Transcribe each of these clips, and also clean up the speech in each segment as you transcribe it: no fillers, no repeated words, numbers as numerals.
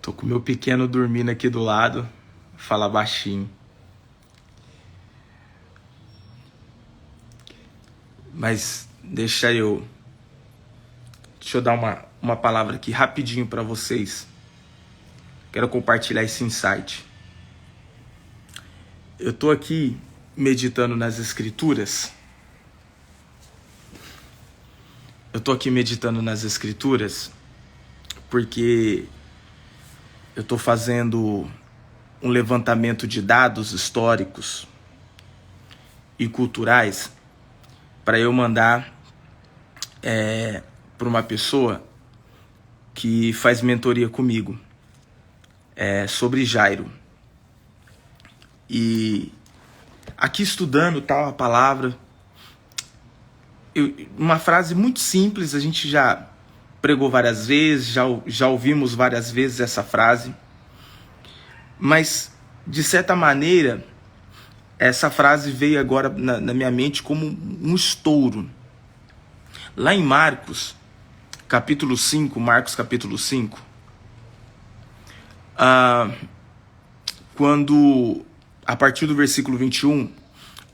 Tô com meu pequeno dormindo aqui do lado, fala baixinho. Mas deixa eu dar uma palavra aqui rapidinho para vocês. Quero compartilhar esse insight. Eu tô aqui meditando nas escrituras. Porque eu tô fazendo um levantamento de dados históricos e culturais para eu mandar para uma pessoa que faz mentoria comigo sobre Jairo. E aqui estudando tal a palavra, uma frase muito simples, a gente já pregou várias vezes, já ouvimos várias vezes essa frase, mas de certa maneira essa frase veio agora na minha mente como um estouro. Lá em Marcos capítulo 5, quando, a partir do versículo 21,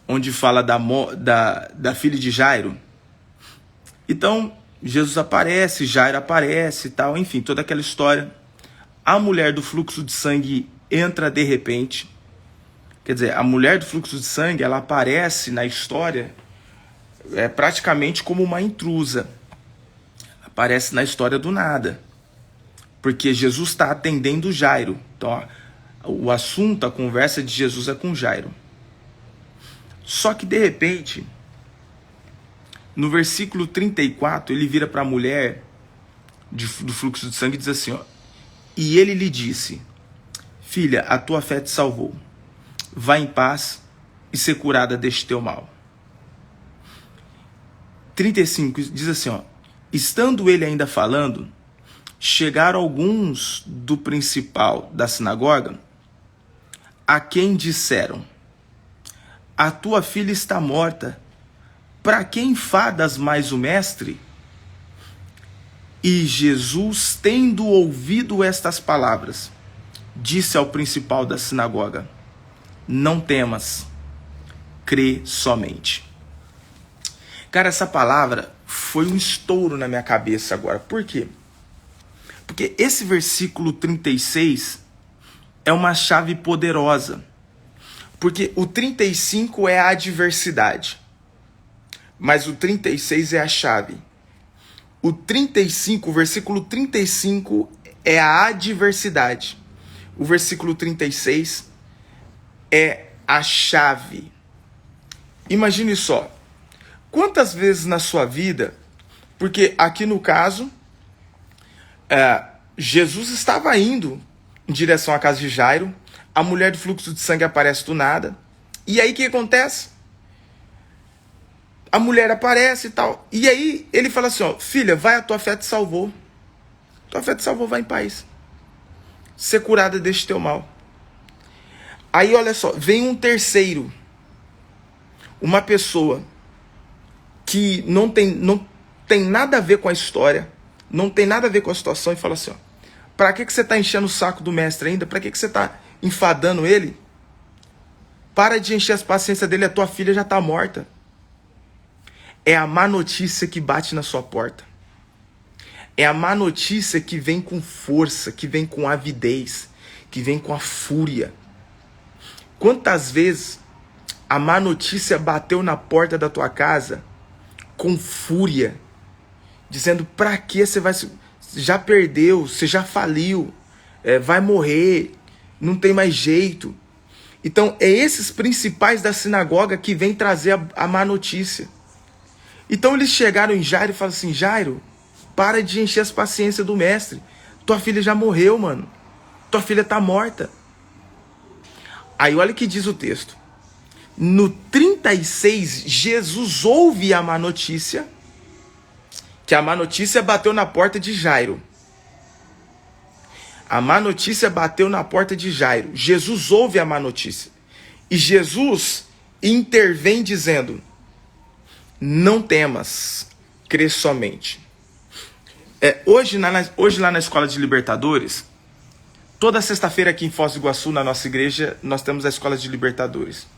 onde fala da filha de Jairo. Então, Jesus aparece, Jairo aparece e tal, enfim, toda aquela história. A mulher do fluxo de sangue entra de repente. Quer dizer, a mulher do fluxo de sangue, ela aparece na história praticamente como uma intrusa. Aparece na história do nada. Porque Jesus está atendendo Jairo. Então, o assunto, a conversa de Jesus é com Jairo. Só que, de repente, no versículo 34, ele vira para a mulher do fluxo de sangue e diz assim, ó, e ele lhe disse, filha, a tua fé te salvou. Vá em paz e ser curada deste teu mal. 35 diz assim, ó, estando ele ainda falando, chegaram alguns do principal da sinagoga, a quem disseram, a tua filha está morta, para que enfadas mais o mestre? E Jesus, tendo ouvido estas palavras, disse ao principal da sinagoga, não temas, crê somente. Cara, essa palavra foi um estouro na minha cabeça agora. Por quê? Porque esse versículo 36 é uma chave poderosa. Porque o 35 é a adversidade. Mas o 36 é a chave. O 35, o versículo 35 é a adversidade. O versículo 36 é a chave. Imagine só. Quantas vezes na sua vida, porque aqui no caso, Jesus estava indo em direção à casa de Jairo, a mulher do fluxo de sangue aparece do nada, e aí o que acontece? A mulher aparece e tal, e aí ele fala assim, ó, filha, vai, a tua fé te salvou. Tua fé te salvou, vai em paz. Ser curada deste teu mal. Aí olha só, vem um terceiro, uma pessoa que não tem nada a ver com a história, não tem nada a ver com a situação, e fala assim, ó, pra que você está enchendo o saco do mestre ainda? Pra que você está enfadando ele? Para de encher as paciências dele, a tua filha já está morta. É a má notícia que bate na sua porta. É a má notícia que vem com força, que vem com avidez, que vem com a fúria. Quantas vezes a má notícia bateu na porta da tua casa com fúria, dizendo, pra que você vai... Já perdeu, você já faliu, vai morrer, não tem mais jeito. Então, é esses principais da sinagoga que vêm trazer a má notícia. Então, eles chegaram em Jairo e falaram assim, Jairo, para de encher as paciências do mestre. Tua filha já morreu, mano. Tua filha tá morta. Aí, olha o que diz o texto. No 36, Jesus ouve a má notícia, que a má notícia bateu na porta de Jairo. A má notícia bateu na porta de Jairo. Jesus ouve a má notícia. E Jesus intervém dizendo, não temas, crê somente. Hoje lá na Escola de Libertadores, Toda sexta-feira aqui em Foz do Iguaçu, na nossa igreja, nós temos a Escola de Libertadores.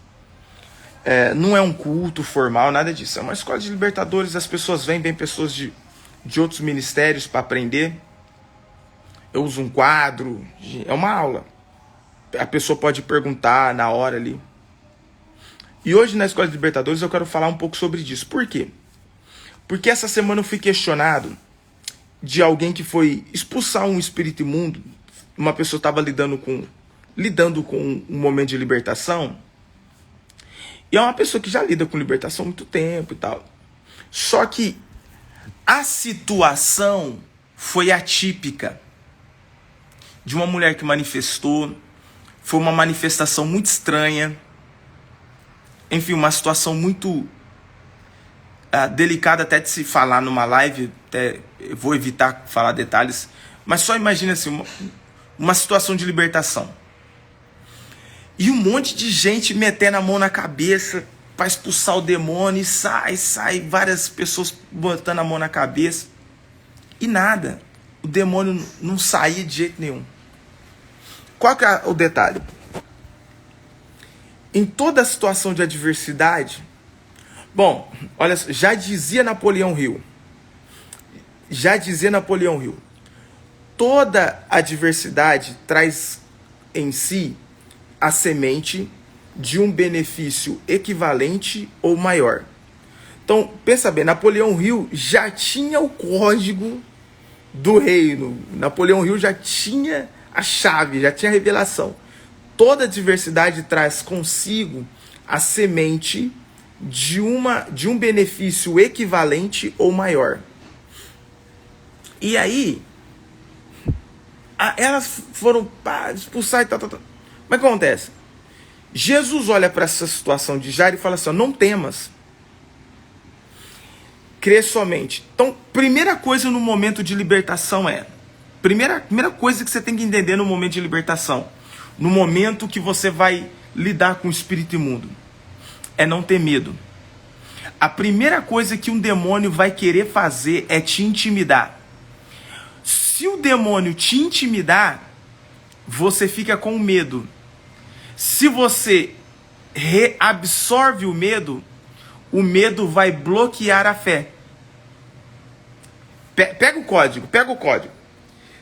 Não é um culto formal, nada disso. É uma escola de Libertadores, as pessoas vêm pessoas de outros ministérios para aprender. Eu uso um quadro, é uma aula. A pessoa pode perguntar na hora ali. E hoje na Escola de Libertadores eu quero falar um pouco sobre isso. Por quê? Porque essa semana eu fui questionado de alguém que foi expulsar um espírito imundo. Uma pessoa estava lidando com um momento de libertação. E é uma pessoa que já lida com libertação há muito tempo e tal. Só que a situação foi atípica. De uma mulher que manifestou. Foi uma manifestação muito estranha. Enfim, uma situação muito delicada até de se falar numa live. Até eu vou evitar falar detalhes. Mas só imagina assim, uma situação de libertação. E um monte de gente metendo a mão na cabeça para expulsar o demônio. E sai. Várias pessoas botando a mão na cabeça. E nada. O demônio não saía de jeito nenhum. Qual que é o detalhe? Em toda situação de adversidade... Bom, olha só, já dizia Napoleão Hill. Toda adversidade traz em si a semente de um benefício equivalente ou maior. Então, pensa bem, Napoleão Hill já tinha o código do reino. Napoleão Hill já tinha a chave, já tinha a revelação. Toda adversidade traz consigo a semente de um benefício equivalente ou maior. E aí, elas foram expulsar e tal. Mas o que acontece? Jesus olha para essa situação de Jairo e fala assim: não temas, crê somente. Então, primeira coisa no momento de libertação primeira coisa que você tem que entender no momento de libertação, no momento que você vai lidar com o espírito imundo, é não ter medo. A primeira coisa que um demônio vai querer fazer é te intimidar. Se o demônio te intimidar, você fica com medo. Se você reabsorve o medo vai bloquear a fé. Pega o código.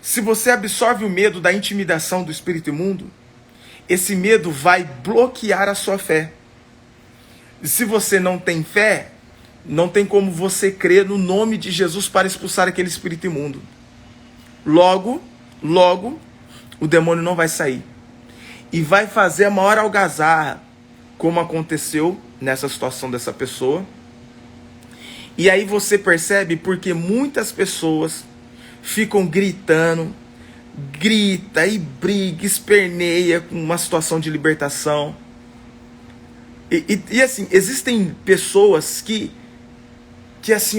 Se você absorve o medo da intimidação do espírito imundo, esse medo vai bloquear a sua fé. E se você não tem fé, não tem como você crer no nome de Jesus para expulsar aquele espírito imundo. Logo, o demônio não vai sair. E vai fazer a maior algazarra, como aconteceu nessa situação dessa pessoa. E aí você percebe porque muitas pessoas ficam gritando, grita e briga, esperneia com uma situação de libertação. E assim, existem pessoas que assim,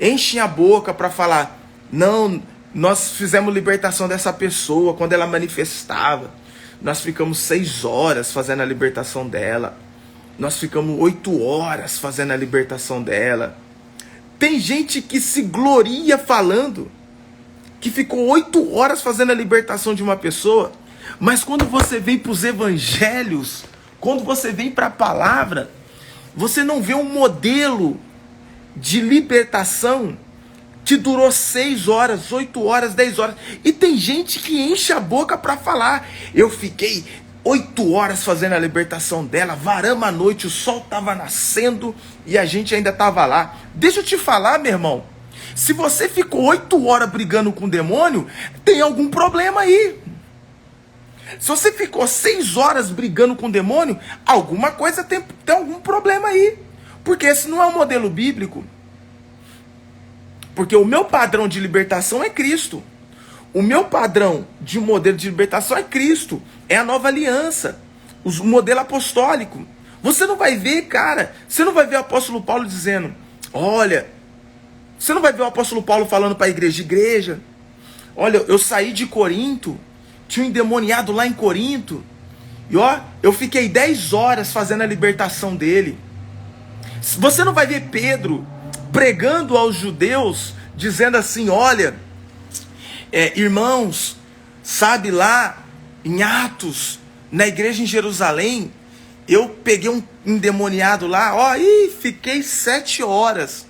enchem a boca para falar: não, nós fizemos libertação dessa pessoa quando ela manifestava. Nós ficamos 6 horas fazendo a libertação dela. Nós ficamos 8 horas fazendo a libertação dela. Tem gente que se gloria falando que ficou 8 horas fazendo a libertação de uma pessoa. Mas quando você vem para os evangelhos, quando você vem para a palavra, você não vê um modelo de libertação que durou 6 horas, 8 horas, 10 horas. E tem gente que enche a boca para falar: eu fiquei 8 horas fazendo a libertação dela, varamos a noite, o sol estava nascendo e a gente ainda estava lá. Deixa eu te falar, meu irmão, se você ficou 8 horas brigando com o demônio, tem algum problema aí. Se você ficou 6 horas brigando com o demônio, alguma coisa tem algum problema aí. Porque esse não é um modelo bíblico. Porque o meu padrão de libertação é Cristo. O meu padrão de modelo de libertação é Cristo. É a nova aliança. O modelo apostólico. Você não vai ver, cara. Você não vai ver o apóstolo Paulo dizendo: olha. Você não vai ver o apóstolo Paulo falando para a igreja: olha, eu saí de Corinto. Tinha um endemoniado lá em Corinto. E eu fiquei 10 horas fazendo a libertação dele. Você não vai ver Pedro pregando aos judeus, dizendo assim: olha, irmãos, Sabe, lá em Atos, na igreja em Jerusalém, eu peguei um endemoniado lá, ó, e fiquei 7 horas.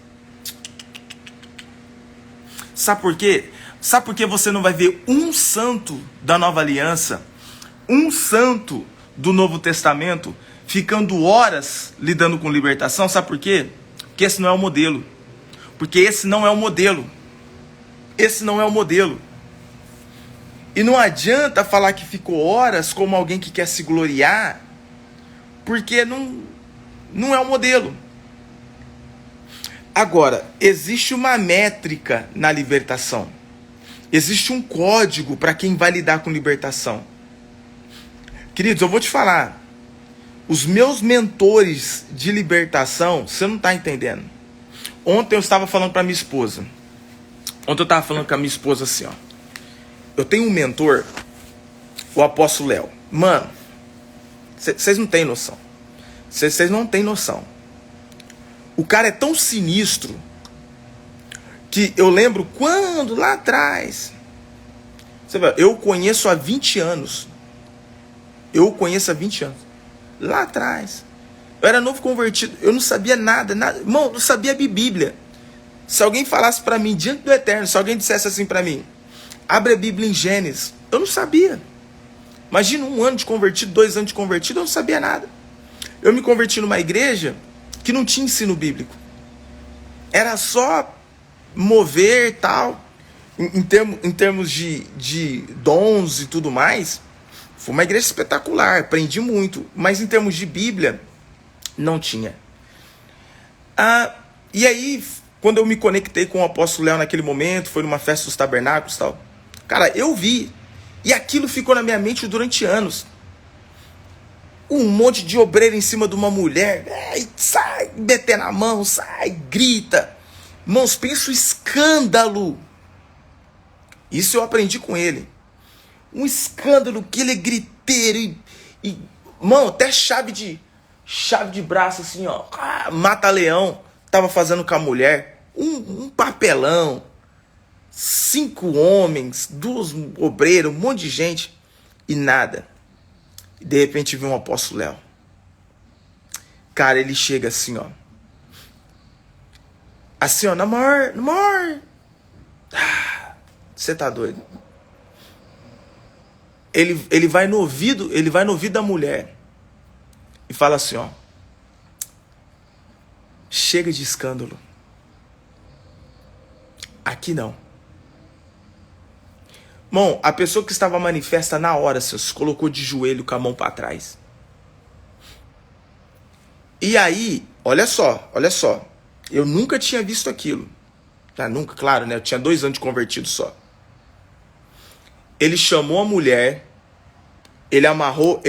Sabe por quê? Sabe por que você não vai ver um santo da Nova Aliança, um santo do Novo Testamento, ficando horas lidando com libertação? Sabe por quê? Porque esse não é o modelo. Porque esse não é o modelo. Esse não é o modelo. E não adianta falar que ficou horas como alguém que quer se gloriar, porque não é o modelo. Agora, existe uma métrica na libertação. Existe um código para quem vai lidar com libertação. Queridos, eu vou te falar. Os meus mentores de libertação, você não está entendendo. Ontem eu estava falando para minha esposa. Ontem eu estava falando com a minha esposa assim, ó. Eu tenho um mentor, o apóstolo Léo. Mano, vocês não têm noção. Vocês não têm noção. O cara é tão sinistro que eu lembro quando, lá atrás, você vê, eu conheço há 20 anos. Eu o conheço há 20 anos. Lá atrás. Eu era novo convertido. Eu não sabia nada. Irmão, não sabia Bíblia. Se alguém falasse para mim, diante do Eterno, se alguém dissesse assim para mim, abre a Bíblia em Gênesis. Eu não sabia. Imagina 1 ano de convertido, 2 anos de convertido, eu não sabia nada. Eu me converti numa igreja que não tinha ensino bíblico. Era só mover e tal. Em termos de dons e tudo mais, foi uma igreja espetacular, aprendi muito. Mas em termos de Bíblia, não tinha. E aí, quando eu me conectei com o apóstolo Léo naquele momento, foi numa festa dos tabernáculos e tal. Cara, eu vi. E aquilo ficou na minha mente durante anos. Um monte de obreiro em cima de uma mulher. Sai, meter na mão, sai, grita. Irmãos, pensa o escândalo. Isso eu aprendi com ele. Um escândalo que ele é griteiro. Mano, até chave de braço assim, ó. Mata-leão. Tava fazendo com a mulher. Um papelão. 5 homens, 2 obreiros, um monte de gente. E nada. E de repente vem um apóstolo Léo. Cara, ele chega assim, ó. Assim, ó, na maior. Você tá doido? Ele vai no ouvido da mulher. E fala assim, ó. Chega de escândalo. Aqui não. Bom, a pessoa que estava manifesta na hora, se colocou de joelho com a mão para trás. E aí, olha só. Eu nunca tinha visto aquilo. Nunca, claro, né? Eu tinha 2 anos de convertido só. Ele chamou a mulher, ele amarrou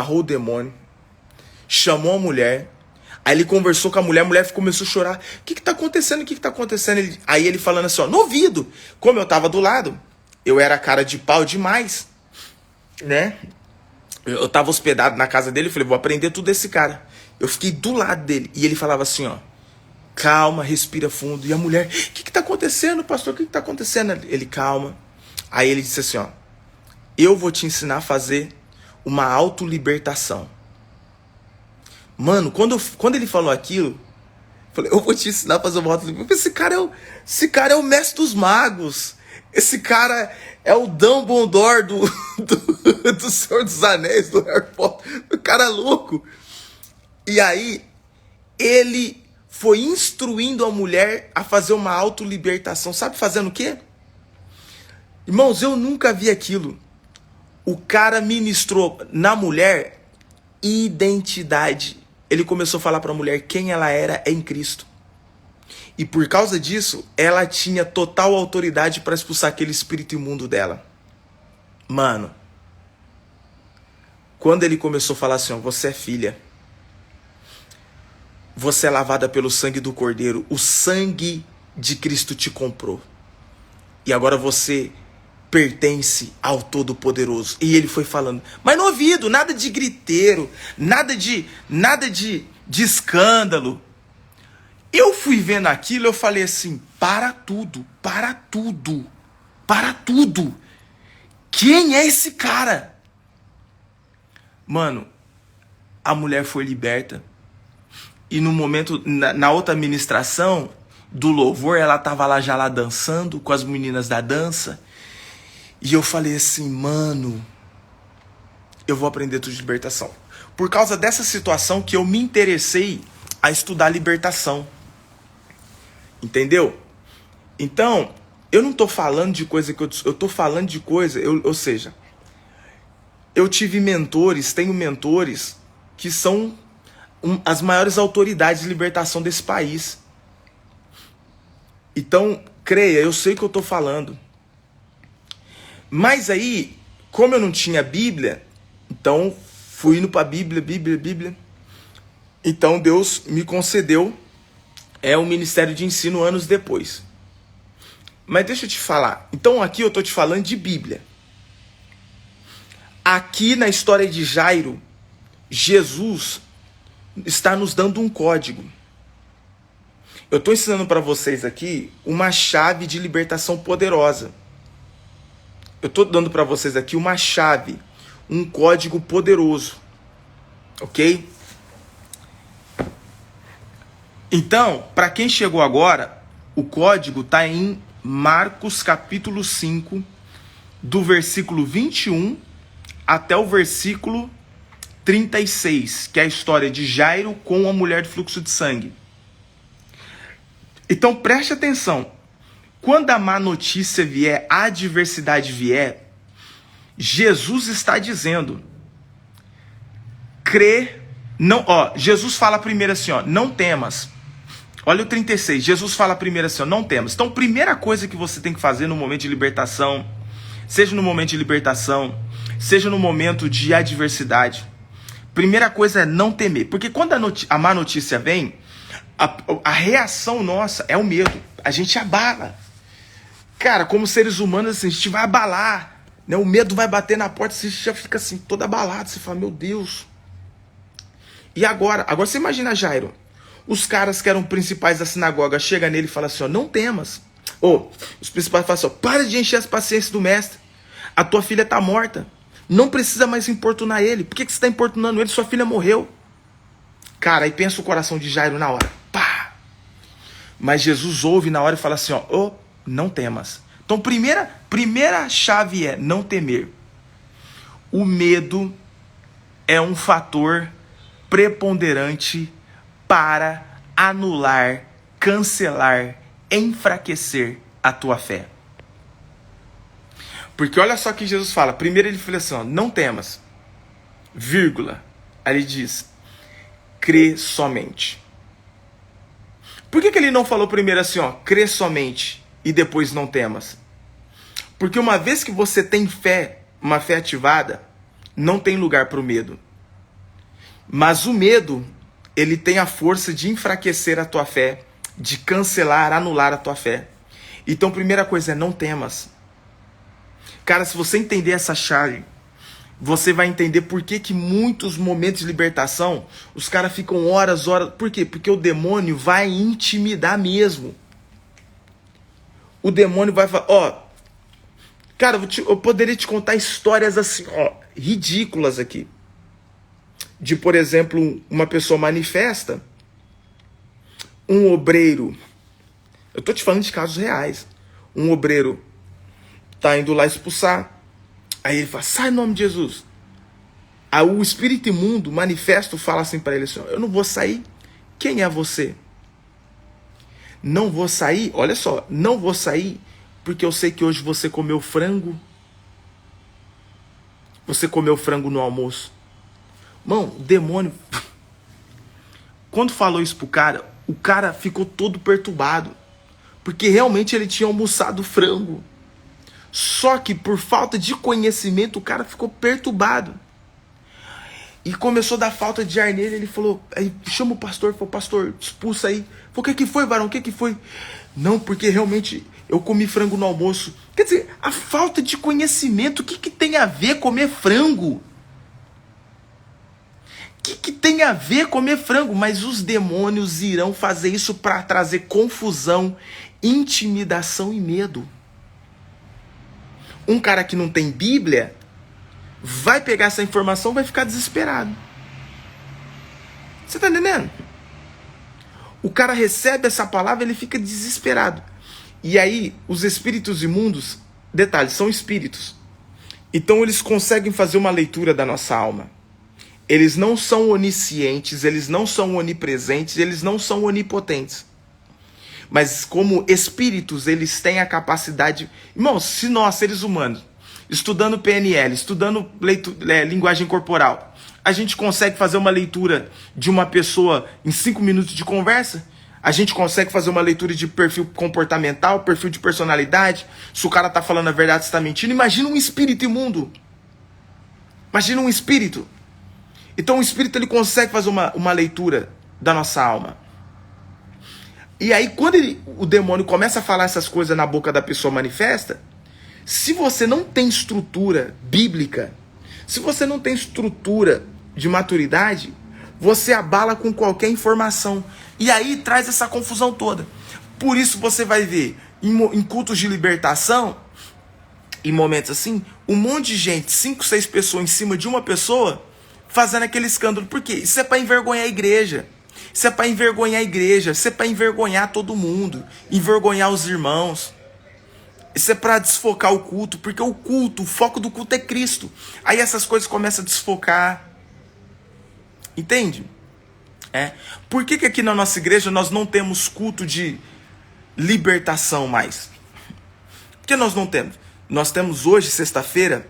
o demônio, chamou a mulher, aí ele conversou com a mulher começou a chorar. O que tá acontecendo? Aí ele falando assim, ó, no ouvido. Como eu tava do lado, eu era cara de pau demais, né? Eu tava hospedado na casa dele, eu falei, vou aprender tudo desse cara. Eu fiquei do lado dele, e ele falava assim, ó, calma, respira fundo. E a mulher, o que tá acontecendo, pastor? O que tá acontecendo? Ele, calma. Aí ele disse assim, ó, eu vou te ensinar a fazer uma autolibertação. Mano, quando ele falou aquilo, eu falei, eu vou te ensinar a fazer uma autolibertação. Esse cara é o mestre dos magos. Esse cara é o Dumbledore do Senhor dos Anéis, do Harry Potter. O cara é louco. E aí, ele foi instruindo a mulher a fazer uma autolibertação. Sabe fazendo o quê? Irmãos, eu nunca vi aquilo. O cara ministrou na mulher identidade. Ele começou a falar para a mulher quem ela era em Cristo. E por causa disso, ela tinha total autoridade para expulsar aquele espírito imundo dela. Mano, quando ele começou a falar assim, ó, você é filha. Você é lavada pelo sangue do Cordeiro. O sangue de Cristo te comprou. E agora você pertence ao Todo-Poderoso. E ele foi falando, mas no ouvido, nada de griteiro, nada de escândalo. Eu fui vendo aquilo, eu falei assim, para tudo. Quem é esse cara? Mano, a mulher foi liberta. E no momento, na outra ministração do louvor, ela tava lá dançando com as meninas da dança. E eu falei assim, mano, eu vou aprender tudo de libertação. Por causa dessa situação que eu me interessei a estudar libertação. Entendeu? Então, eu não tô falando de coisa que eu tô falando de coisa, ou seja, eu tive mentores, tenho mentores que são as maiores autoridades de libertação desse país. Então, creia, eu sei o que eu tô falando. Mas aí, como eu não tinha Bíblia, então fui indo para Bíblia. Então Deus me concedeu o ministério de ensino anos depois. Mas deixa eu te falar. Então aqui eu tô te falando de Bíblia. Aqui na história de Jairo, Jesus está nos dando um código. Eu tô ensinando para vocês aqui uma chave de libertação poderosa. Eu tô dando para vocês aqui uma chave, um código poderoso. Ok? Então, para quem chegou agora, o código está em Marcos capítulo 5, do versículo 21 até o versículo 36, que é a história de Jairo com a mulher do fluxo de sangue. Então preste atenção. Quando a má notícia vier, a adversidade vier, Jesus está dizendo, crê, não, Jesus fala primeiro assim, não temas. Olha o 36, Jesus fala primeiro assim, não temas. Então, primeira coisa que você tem que fazer no momento de libertação, seja no momento de libertação, seja no momento de adversidade, primeira coisa é não temer. Porque quando a má notícia vem, a reação nossa é o medo. A gente abala. Cara, como seres humanos, assim, a gente vai abalar. Né? O medo vai bater na porta, você já fica assim, todo abalado. Você fala, meu Deus. E agora você imagina Jairo. Os caras que eram principais da sinagoga chegam nele e falam assim, não temas. Os principais falam assim, para de encher as paciências do mestre. A tua filha está morta. Não precisa mais importunar ele. Por que você está importunando ele? Sua filha morreu. Cara, aí pensa o coração de Jairo na hora. Pá! Mas Jesus ouve na hora e fala assim, não temas. Então, primeira chave é não temer. O medo é um fator preponderante para anular, cancelar, enfraquecer a tua fé. Porque olha só que Jesus fala. Primeiro ele fala assim, não temas, vírgula. Aí ele diz, crê somente. Por que ele não falou primeiro assim, crê somente e depois não temas? Porque uma vez que você tem fé, uma fé ativada, não tem lugar para o medo. Mas o medo, ele tem a força de enfraquecer a tua fé, de cancelar, anular a tua fé. Então, primeira coisa é não temas. Cara, se você entender essa chave, você vai entender por que muitos momentos de libertação, os caras ficam horas. Por quê? Porque o demônio vai intimidar mesmo. O demônio vai falar, cara, eu poderia te contar histórias assim, ridículas aqui. De, por exemplo, uma pessoa manifesta, um obreiro, eu tô te falando de casos reais, um obreiro tá indo lá expulsar, aí ele fala, sai em nome de Jesus. Aí o espírito imundo, manifesto, fala assim para ele assim, eu não vou sair, quem é você? Não vou sair, olha só, não vou sair porque eu sei que hoje você comeu frango, você comeu frango no almoço. Mano, o demônio, quando falou isso pro cara, o cara ficou todo perturbado. Porque realmente ele tinha almoçado frango. Só que por falta de conhecimento, o cara ficou perturbado. E começou a dar falta de ar nele. Ele falou, aí chama o pastor, falou, pastor, expulsa aí. Falou, o que foi, varão? O que foi? Não, porque realmente eu comi frango no almoço. Quer dizer, a falta de conhecimento, o que tem a ver comer frango? O que tem a ver comer frango? Mas os demônios irão fazer isso para trazer confusão, intimidação e medo. Um cara que não tem Bíblia vai pegar essa informação e vai ficar desesperado. Você tá entendendo? O cara recebe essa palavra, ele fica desesperado. E aí, os espíritos imundos, detalhe, são espíritos. Então eles conseguem fazer uma leitura da nossa alma. Eles não são oniscientes, eles não são onipresentes, eles não são onipotentes. Mas como espíritos, eles têm a capacidade... Irmãos, se nós, seres humanos, estudando PNL, estudando linguagem corporal, a gente consegue fazer uma leitura de uma pessoa em 5 minutos de conversa, a gente consegue fazer uma leitura de perfil comportamental, perfil de personalidade, se o cara tá falando a verdade, se tá mentindo. Imagina um espírito imundo. Imagina um espírito. Então o espírito ele consegue fazer uma leitura da nossa alma. E aí quando o demônio começa a falar essas coisas na boca da pessoa manifesta, se você não tem estrutura bíblica, se você não tem estrutura de maturidade, você abala com qualquer informação. E aí traz essa confusão toda. Por isso você vai ver em cultos de libertação, em momentos assim, um monte de gente, 5, 6 pessoas em cima de uma pessoa, fazendo aquele escândalo. Por quê? Isso é para envergonhar a igreja. Isso é para envergonhar a igreja. Isso é para envergonhar todo mundo. Envergonhar os irmãos. Isso é para desfocar o culto. Porque o culto, o foco do culto é Cristo. Aí essas coisas começam a desfocar. Entende? Por que aqui na nossa igreja nós não temos culto de libertação mais? Por que nós não temos? Nós temos hoje, sexta-feira,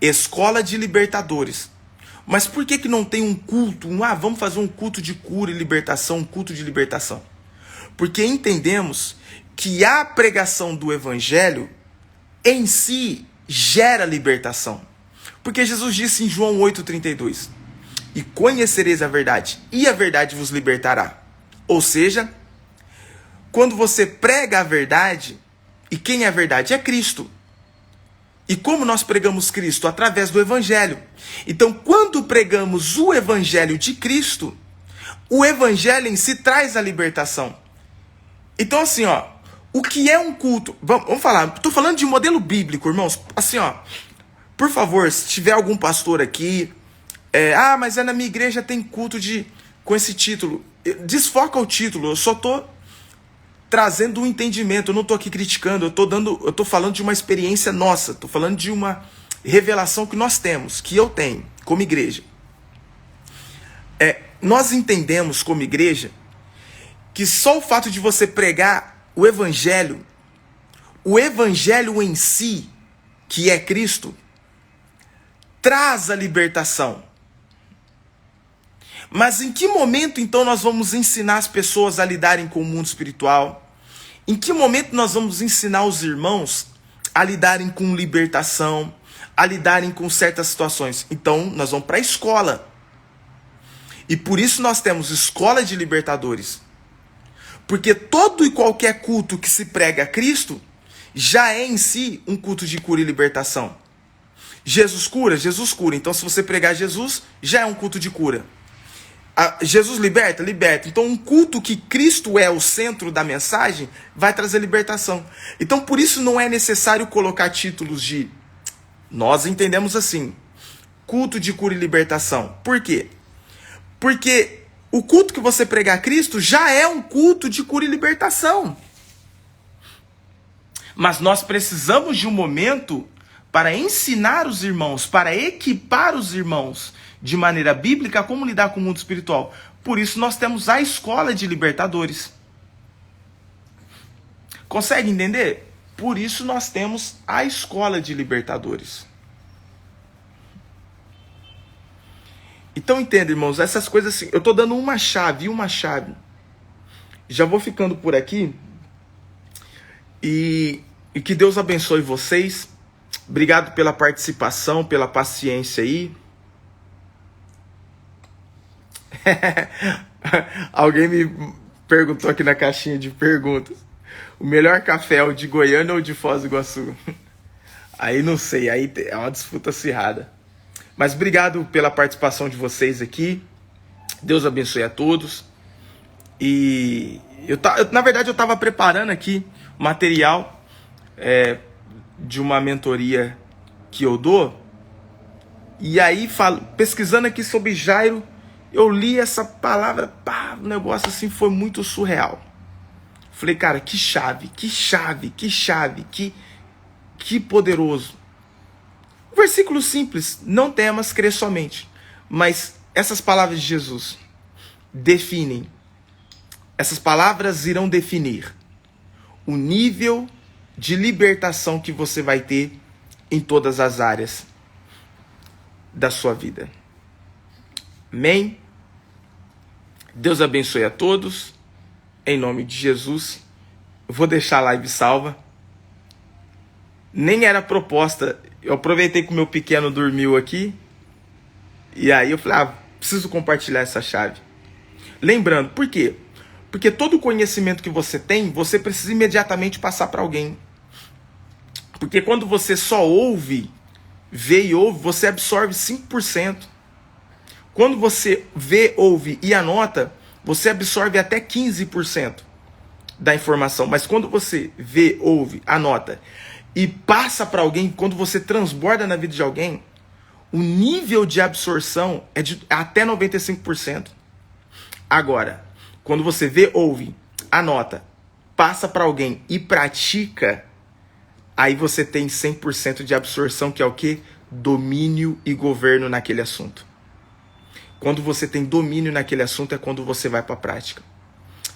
Escola de Libertadores. Mas por que não tem um culto? Vamos fazer um culto de cura e libertação, um culto de libertação. Porque entendemos que a pregação do evangelho em si gera libertação. Porque Jesus disse em João 8,32: e conhecereis a verdade, e a verdade vos libertará. Ou seja, quando você prega a verdade, e quem é a verdade? É Cristo. E como nós pregamos Cristo? Através do Evangelho. Então, quando pregamos o Evangelho de Cristo, o Evangelho em si traz a libertação. Então, assim, o que é um culto? Vamos falar, estou falando de modelo bíblico, irmãos. Assim, por favor, se tiver algum pastor aqui, mas na minha igreja tem culto com esse título. Desfoca o título, eu só estou trazendo um entendimento, eu não estou aqui criticando, eu estou falando de uma experiência nossa, estou falando de uma revelação que nós temos, que eu tenho como igreja. Nós entendemos como igreja que só o fato de você pregar o evangelho em si, que é Cristo, traz a libertação. Mas em que momento então nós vamos ensinar as pessoas a lidarem com o mundo espiritual? Em que momento nós vamos ensinar os irmãos a lidarem com libertação, a lidarem com certas situações? Então nós vamos para a escola. E por isso nós temos escola de libertadores. Porque todo e qualquer culto que se prega a Cristo já é em si um culto de cura e libertação. Jesus cura? Jesus cura. Então se você pregar Jesus, já é um culto de cura. Jesus liberta? Liberta. Então um culto que Cristo é o centro da mensagem vai trazer libertação. Então por isso não é necessário colocar títulos de... Nós entendemos assim, culto de cura e libertação. Por quê? Porque o culto que você pregar a Cristo já é um culto de cura e libertação. Mas nós precisamos de um momento para ensinar os irmãos, para equipar os irmãos de maneira bíblica como lidar com o mundo espiritual. Por isso nós temos a escola de libertadores. Consegue entender? Por isso nós temos a escola de libertadores. Então entenda, irmãos, essas coisas assim, eu estou dando uma chave. Já vou ficando por aqui. E que Deus abençoe vocês. Obrigado pela participação, pela paciência aí. Alguém me perguntou aqui na caixinha de perguntas: o melhor café é o de Goiânia ou de Foz do Iguaçu? Aí não sei, aí é uma disputa acirrada. Mas obrigado pela participação de vocês aqui. Deus abençoe a todos. E na verdade eu estava preparando aqui material de uma mentoria que eu dou. E aí, pesquisando aqui sobre Jairo, eu li essa palavra, pá, o negócio assim foi muito surreal. Falei, cara, que chave, que poderoso. Versículo simples, não temas, crê somente. Mas essas palavras de Jesus definem, essas palavras irão definir o nível de libertação que você vai ter em todas as áreas da sua vida. Amém? Deus abençoe a todos. Em nome de Jesus. Eu vou deixar a live salva. Nem era proposta. Eu aproveitei que o meu pequeno dormiu aqui. E aí eu falei, preciso compartilhar essa chave. Lembrando, por quê? Porque todo conhecimento que você tem, você precisa imediatamente passar para alguém. Porque quando você só ouve, vê e ouve, você absorve 5%. Quando você vê, ouve e anota, você absorve até 15% da informação. Mas quando você vê, ouve, anota e passa para alguém, quando você transborda na vida de alguém, o nível de absorção é de até 95%. Agora, quando você vê, ouve, anota, passa para alguém e pratica, aí você tem 100% de absorção, que é o quê? Domínio e governo naquele assunto. Quando você tem domínio naquele assunto é quando você vai para a prática.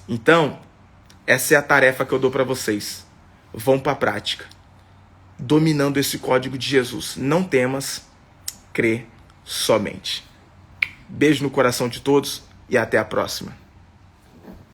Então, essa é a tarefa que eu dou para vocês. Vão para a prática. Dominando esse código de Jesus. Não temas, crê somente. Beijo no coração de todos e até a próxima.